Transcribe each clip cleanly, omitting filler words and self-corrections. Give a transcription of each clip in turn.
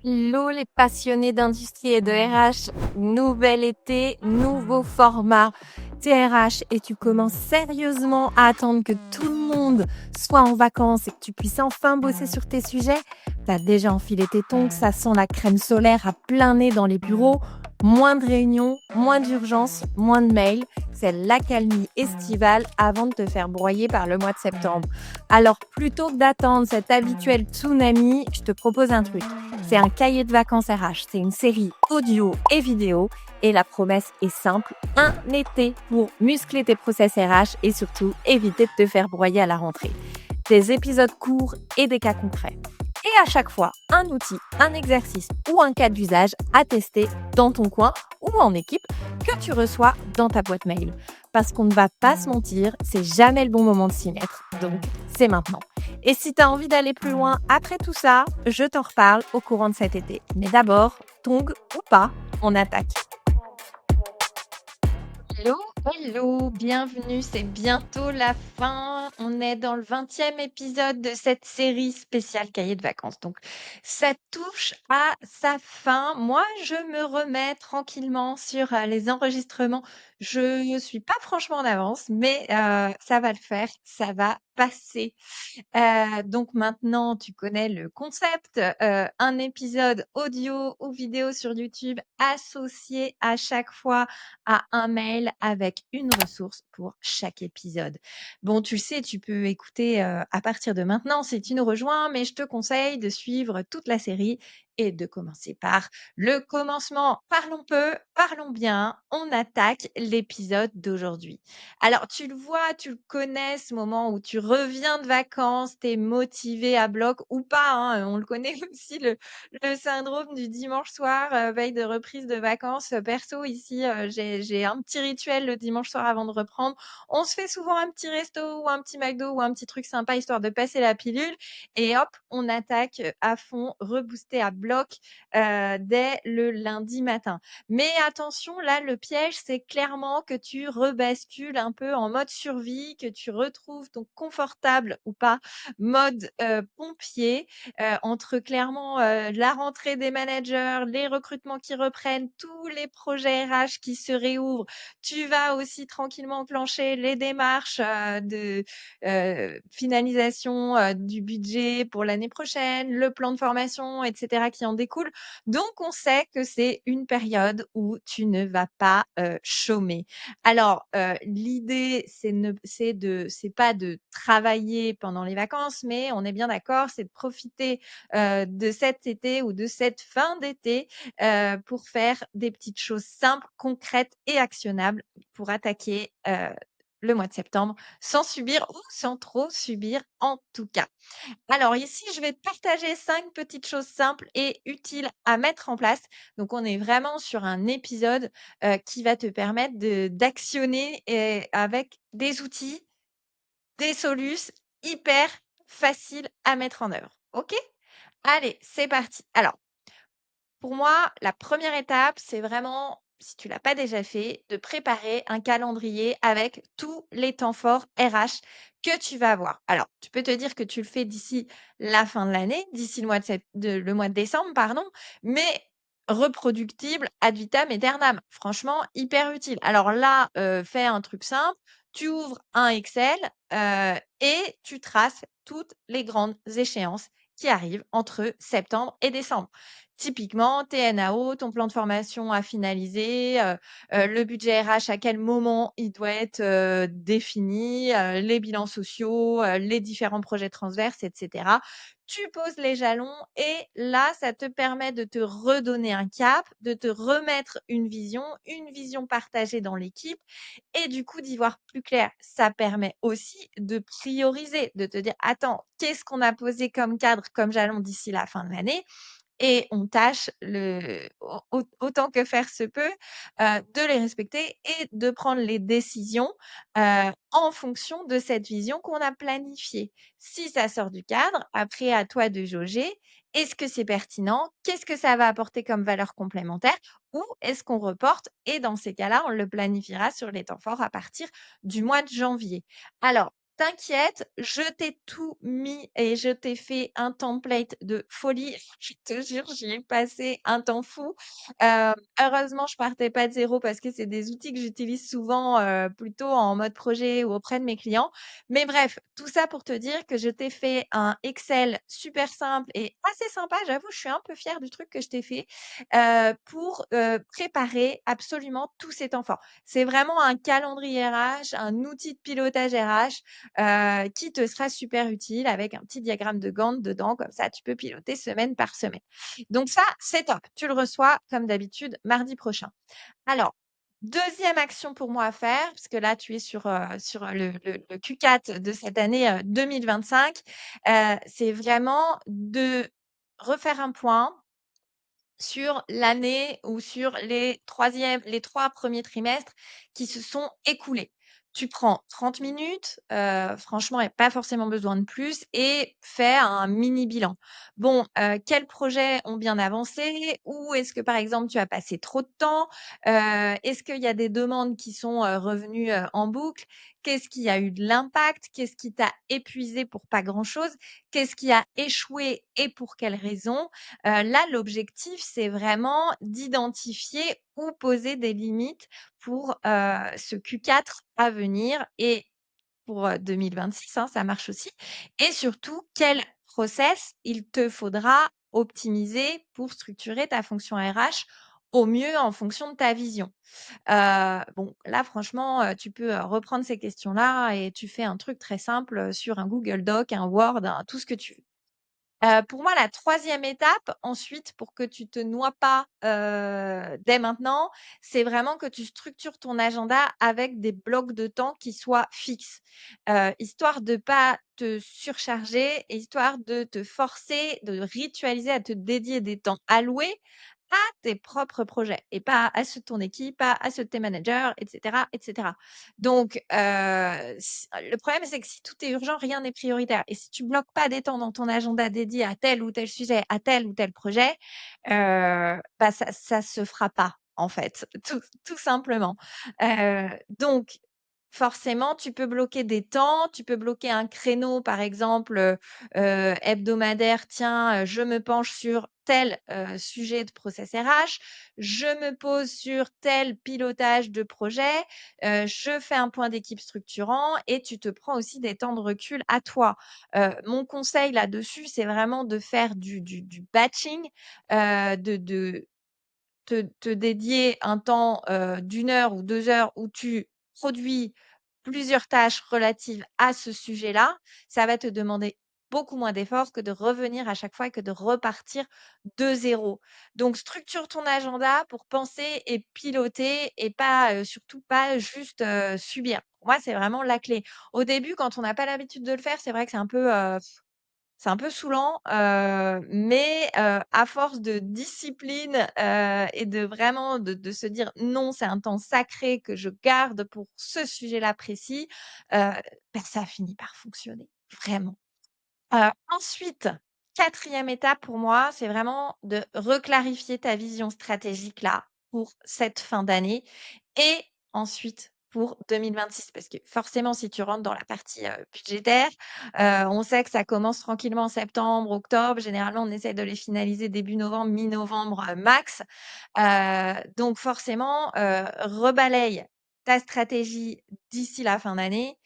Hello les passionnés d'industrie et de RH, nouvel été, nouveau format TRH et tu commences sérieusement à attendre que tout le monde soit en vacances et que tu puisses enfin bosser sur tes sujets. T'as déjà enfilé tes tongs, ça sent la crème solaire à plein nez dans les bureaux, moins de réunions, moins d'urgences, moins de mails. C'est l'accalmie estivale avant de te faire broyer par le mois de septembre. Alors plutôt que d'attendre cet habituel tsunami, je te propose un truc. C'est un cahier de vacances RH. C'est une série audio et vidéo. Et la promesse est simple, un été pour muscler tes process RH et surtout éviter de te faire broyer à la rentrée. Des épisodes courts et des cas concrets. Et à chaque fois, un outil, un exercice ou un cas d'usage à tester dans ton coin ou en équipe que tu reçois dans ta boîte mail. Parce qu'on ne va pas se mentir, c'est jamais le bon moment de s'y mettre. Donc, c'est maintenant. Et si tu as envie d'aller plus loin après tout ça, je t'en reparle au courant de cet été. Mais d'abord, tongs ou pas, on attaque. Hello, hello, bienvenue, c'est bientôt la fin. On est dans le 20e épisode de cette série spéciale cahier de vacances. Donc, ça touche à sa fin. Moi, je me remets tranquillement sur les enregistrements. Je ne suis pas franchement en avance, mais ça va le faire, ça va passer. Donc maintenant, tu connais le concept, un épisode audio ou vidéo sur YouTube associé à chaque fois à un mail avec une ressource pour chaque épisode. Bon, tu le sais, tu peux écouter, à partir de maintenant si tu nous rejoins, mais je te conseille de suivre toute la série et de commencer par le commencement. Parlons peu, parlons bien, on attaque l'épisode d'aujourd'hui. Alors, tu le vois, tu le connais, ce moment où tu reviens de vacances, tu es motivé à bloc ou pas, hein, on le connaît aussi, le syndrome du dimanche soir, veille de reprise de vacances. Perso, ici, j'ai un petit rituel le dimanche soir avant de reprendre. On se fait souvent un petit resto ou un petit McDo ou un petit truc sympa histoire de passer la pilule et hop, on attaque à fond, reboosté à bloc dès le lundi matin. Mais attention, là, le piège, c'est clairement que tu rebascules un peu en mode survie, que tu retrouves ton confortable ou pas mode pompier entre clairement la rentrée des managers, les recrutements qui reprennent, tous les projets RH qui se réouvrent. Tu vas aussi tranquillement enclencher les démarches de finalisation du budget pour l'année prochaine, le plan de formation, etc. qui en découle. Donc, on sait que c'est une période où tu ne vas pas chômer. Alors, l'idée, c'est pas de travailler pendant les vacances, mais on est bien d'accord, c'est de profiter de cet été ou de cette fin d'été pour faire des petites choses simples, concrètes et actionnables pour attaquer le mois de septembre sans subir ou sans trop subir en tout cas. Alors ici, je vais te partager 5 petites choses simples et utiles à mettre en place. Donc on est vraiment sur un épisode, qui va te permettre d'actionner avec des outils, des solutions hyper faciles à mettre en œuvre. OK? Allez, c'est parti. Alors pour moi, la première étape, c'est vraiment, si tu l'as pas déjà fait, de préparer un calendrier avec tous les temps forts RH que tu vas avoir. Alors, tu peux te dire que tu le fais d'ici la fin de l'année, d'ici le mois de décembre, pardon, mais reproductible ad vitam aeternam. Franchement, hyper utile. Alors là, fais un truc simple, tu ouvres un Excel et tu traces toutes les grandes échéances qui arrivent entre septembre et décembre. Typiquement, TNAO, ton plan de formation à finaliser, le budget RH, à quel moment il doit être défini, les bilans sociaux, les différents projets transverses, etc. Tu poses les jalons et là, ça te permet de te redonner un cap, de te remettre une vision partagée dans l'équipe et du coup d'y voir plus clair. Ça permet aussi de prioriser, de te dire, attends, qu'est-ce qu'on a posé comme cadre, comme jalon d'ici la fin de l'année? Et on tâche autant que faire se peut, de les respecter et de prendre les décisions, en fonction de cette vision qu'on a planifiée. Si ça sort du cadre, après à toi de jauger. Est-ce que c'est pertinent? Qu'est-ce que ça va apporter comme valeur complémentaire? Ou est-ce qu'on reporte? Et dans ces cas-là, on le planifiera sur les temps forts à partir du mois de janvier. Alors, t'inquiète, je t'ai tout mis et je t'ai fait un template de folie. Je te jure, j'y ai passé un temps fou. Heureusement, je partais pas de zéro parce que c'est des outils que j'utilise souvent, plutôt en mode projet ou auprès de mes clients. Mais bref, tout ça pour te dire que je t'ai fait un Excel super simple et assez sympa. J'avoue, je suis un peu fière du truc que je t'ai fait, pour, préparer absolument tous ces temps forts. C'est vraiment un calendrier RH, un outil de pilotage RH, qui te sera super utile avec un petit diagramme de Gantt dedans. Comme ça, tu peux piloter semaine par semaine. Donc ça, c'est top. Tu le reçois comme d'habitude mardi prochain. Alors, deuxième action pour moi à faire, parce que là, tu es sur le Q4 de cette année, 2025, c'est vraiment de refaire un point sur l'année ou sur les 3 premiers trimestres qui se sont écoulés. Tu prends 30 minutes, franchement, il y a pas forcément besoin de plus et fais un mini bilan. Bon, quels projets ont bien avancé? Où est-ce que, par exemple, tu as passé trop de temps? Est-ce qu'il y a des demandes qui sont, revenues, en boucle? Qu'est-ce qui a eu de l'impact? Qu'est-ce qui t'a épuisé pour pas grand-chose? Qu'est-ce qui a échoué et pour quelles raisons? Là, l'objectif, c'est vraiment d'identifier où poser des limites pour, ce Q4 à venir et pour, 2026, hein, ça marche aussi et surtout, quel process il te faudra optimiser pour structurer ta fonction RH au mieux en fonction de ta vision. Bon, là, franchement, tu peux, reprendre ces questions-là et tu fais un truc très simple, sur un Google Doc, un Word, un tout ce que tu veux. Pour moi, la troisième étape ensuite pour que tu te noies pas, dès maintenant, c'est vraiment que tu structures ton agenda avec des blocs de temps qui soient fixes, histoire de pas te surcharger et histoire de te forcer, de ritualiser à te dédier des temps alloués à tes propres projets et pas à ceux de ton équipe, pas à ceux de tes managers et cetera et cetera. Donc s le problème, c'est que si tout est urgent, rien n'est prioritaire et si tu bloques pas des temps dans ton agenda dédié à tel ou tel sujet, à tel ou tel projet, bah, ça se fera pas, en fait, tout simplement. Donc forcément, tu peux bloquer des temps, tu peux bloquer un créneau, par exemple, hebdomadaire. Tiens, je me penche sur tel, sujet de process RH, je me pose sur tel pilotage de projet, je fais un point d'équipe structurant et tu te prends aussi des temps de recul à toi. Mon conseil là-dessus, c'est vraiment de faire du batching, de te dédier un temps, d'1 heure ou 2 heures où tu produis plusieurs tâches relatives à ce sujet-là. Ça va te demander beaucoup moins d'efforts que de revenir à chaque fois et que de repartir de zéro. Donc structure ton agenda pour penser et piloter et pas, surtout pas juste, subir. Pour moi, c'est vraiment la clé. Au début, quand on n'a pas l'habitude de le faire, c'est vrai que c'est un peu saoulant, mais à force de discipline, et de vraiment de se dire: «Non, c'est un temps sacré que je garde pour ce sujet-là précis», bah, ça finit par fonctionner, vraiment. Ensuite, 4e étape pour moi, c'est vraiment de reclarifier ta vision stratégique là, pour cette fin d'année et ensuite pour 2026. Parce que forcément, si tu rentres dans la partie, budgétaire, on sait que ça commence tranquillement en septembre, octobre. Généralement, on essaie de les finaliser début novembre, mi-novembre, max. Donc forcément, rebalaye ta stratégie d'ici la fin d'année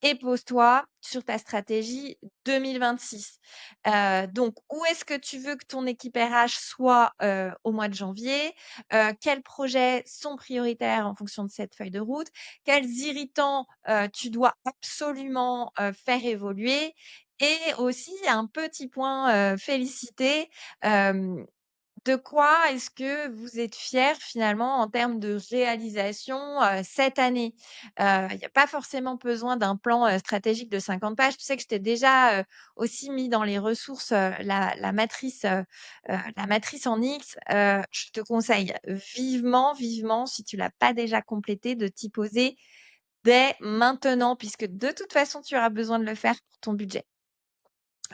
et pose-toi sur ta stratégie 2026. Donc où est-ce que tu veux que ton équipe RH soit, au mois de janvier? Quels projets sont prioritaires en fonction de cette feuille de route? Quels irritants, tu dois absolument, faire évoluer? Et aussi un petit point, félicité, de quoi est-ce que vous êtes fiers finalement en termes de réalisation, cette année? Il y a pas forcément besoin d'un plan, stratégique de 50 pages. Tu sais que je t'ai déjà, aussi mis dans les ressources, la matrice en X. Je te conseille vivement, vivement, si tu l'as pas déjà complétée, de t'y poser dès maintenant puisque de toute façon, tu auras besoin de le faire pour ton budget.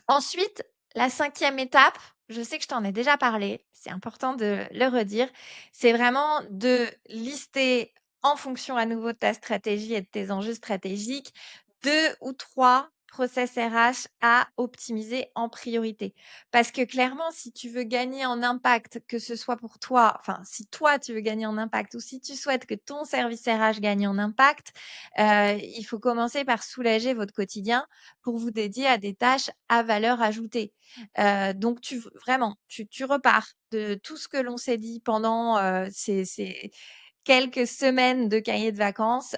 Ensuite, la 5e étape, je sais que je t'en ai déjà parlé, c'est important de le redire, c'est vraiment de lister en fonction à nouveau de ta stratégie et de tes enjeux stratégiques, 2 ou 3 process RH à optimiser en priorité. Parce que clairement, si tu veux gagner en impact, que ce soit pour toi, enfin, si toi tu veux gagner en impact ou si tu souhaites que ton service RH gagne en impact, il faut commencer par soulager votre quotidien pour vous dédier à des tâches à valeur ajoutée. Donc vraiment, tu repars de tout ce que l'on s'est dit pendant, ces quelques semaines de cahier de vacances,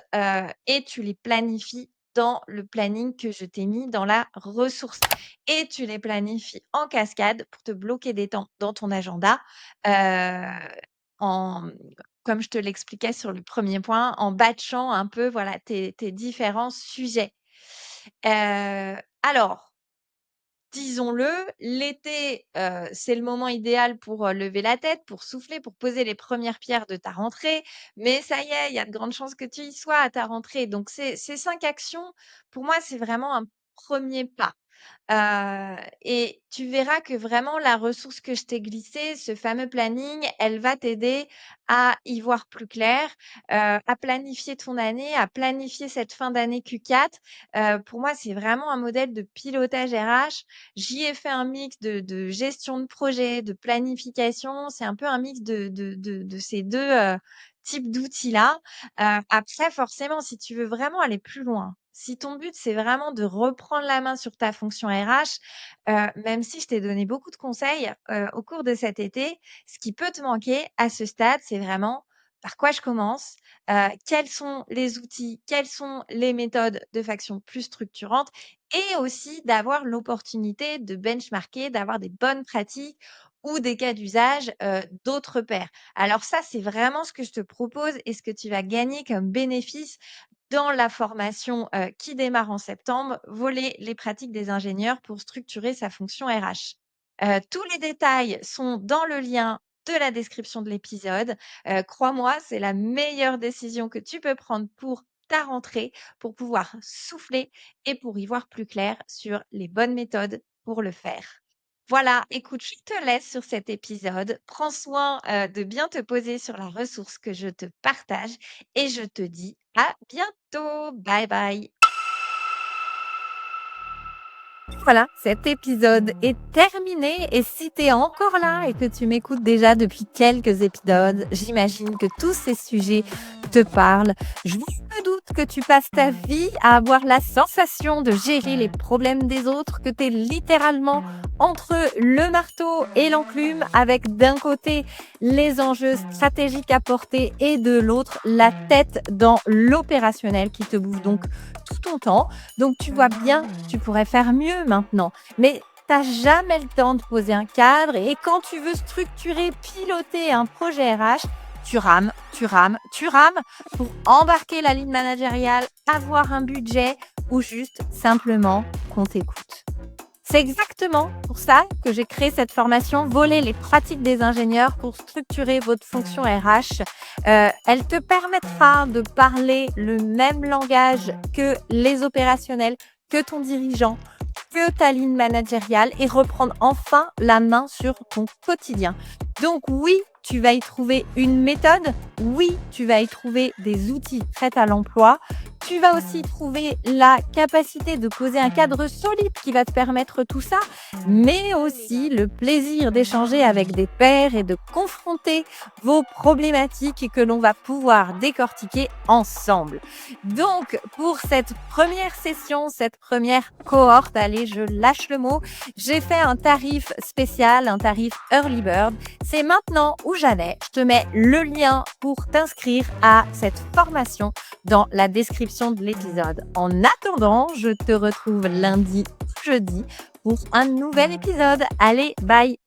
et tu les planifies dans le planning que je t'ai mis dans la ressource et tu les planifies en cascade pour te bloquer des temps dans ton agenda, heu, en comme je te l'expliquais sur le premier point, en batchant un peu, voilà, tes différents sujets. Alors, disons-le, l'été, c'est le moment idéal pour, lever la tête, pour souffler, pour poser les premières pierres de ta rentrée. Mais ça y est, il y a de grandes chances que tu y sois à ta rentrée. Donc ces 5 actions, pour moi, c'est vraiment un premier pas. Et tu verras que vraiment la ressource que je t'ai glissée, ce fameux planning, elle va t'aider à y voir plus clair, à planifier ton année, à planifier cette fin d'année Q4. Pour moi, c'est vraiment un modèle de pilotage RH. J'y ai fait un mix de gestion de projet, de planification. C'est un peu un mix de ces 2 types d'outils-là. Après forcément, si tu veux vraiment aller plus loin, si ton but, c'est vraiment de reprendre la main sur ta fonction RH, même si je t'ai donné beaucoup de conseils, au cours de cet été, ce qui peut te manquer à ce stade, c'est vraiment par quoi je commence, quels sont les outils, quelles sont les méthodes de faction plus structurantes et aussi d'avoir l'opportunité de benchmarker, d'avoir des bonnes pratiques ou des cas d'usage, d'autres pairs. Alors ça, c'est vraiment ce que je te propose et ce que tu vas gagner comme bénéfice dans la formation, qui démarre en septembre, voler les pratiques des ingénieurs pour structurer sa fonction RH. Tous les détails sont dans le lien de la description de l'épisode. Crois-moi, c'est la meilleure décision que tu peux prendre pour ta rentrée, pour pouvoir souffler et pour y voir plus clair sur les bonnes méthodes pour le faire. Voilà, écoute, je te laisse sur cet épisode. Prends soin, de bien te poser sur la ressource que je te partage et je te dis à bientôt. Bye bye. Voilà, cet épisode est terminé et si tu es encore là et que tu m'écoutes déjà depuis quelques épisodes, j'imagine que tous ces sujets te parlent. Je me doute que tu passes ta vie à avoir la sensation de gérer les problèmes des autres, que tu es littéralement entre le marteau et l'enclume avec d'un côté les enjeux stratégiques à porter et de l'autre la tête dans l'opérationnel qui te bouffe donc tout ton temps. Donc tu vois bien, tu pourrais faire mieux maintenant. Mais t'as jamais le temps de poser un cadre et quand tu veux structurer, piloter un projet RH, tu rames, tu rames, tu rames pour embarquer la ligne managériale, avoir un budget ou juste simplement qu'on t'écoute. C'est exactement pour ça que j'ai créé cette formation Voler les pratiques des ingénieurs pour structurer votre fonction RH. Elle te permettra de parler le même langage que les opérationnels, que ton dirigeant, que ta ligne managériale et reprendre enfin la main sur ton quotidien. Donc oui, tu vas y trouver une méthode. Oui, tu vas y trouver des outils prêts à l'emploi. Tu vas aussi trouver la capacité de poser un cadre solide qui va te permettre tout ça, mais aussi le plaisir d'échanger avec des pairs et de confronter vos problématiques que l'on va pouvoir décortiquer ensemble. Donc, pour cette première session, cette première cohorte, allez, je lâche le mot, j'ai fait un tarif spécial, un tarif Early Bird. C'est maintenant ou jamais. Je te mets le lien pour t'inscrire à cette formation dans la description de l'épisode. En attendant, je te retrouve lundi ou jeudi pour un nouvel épisode. Allez, bye!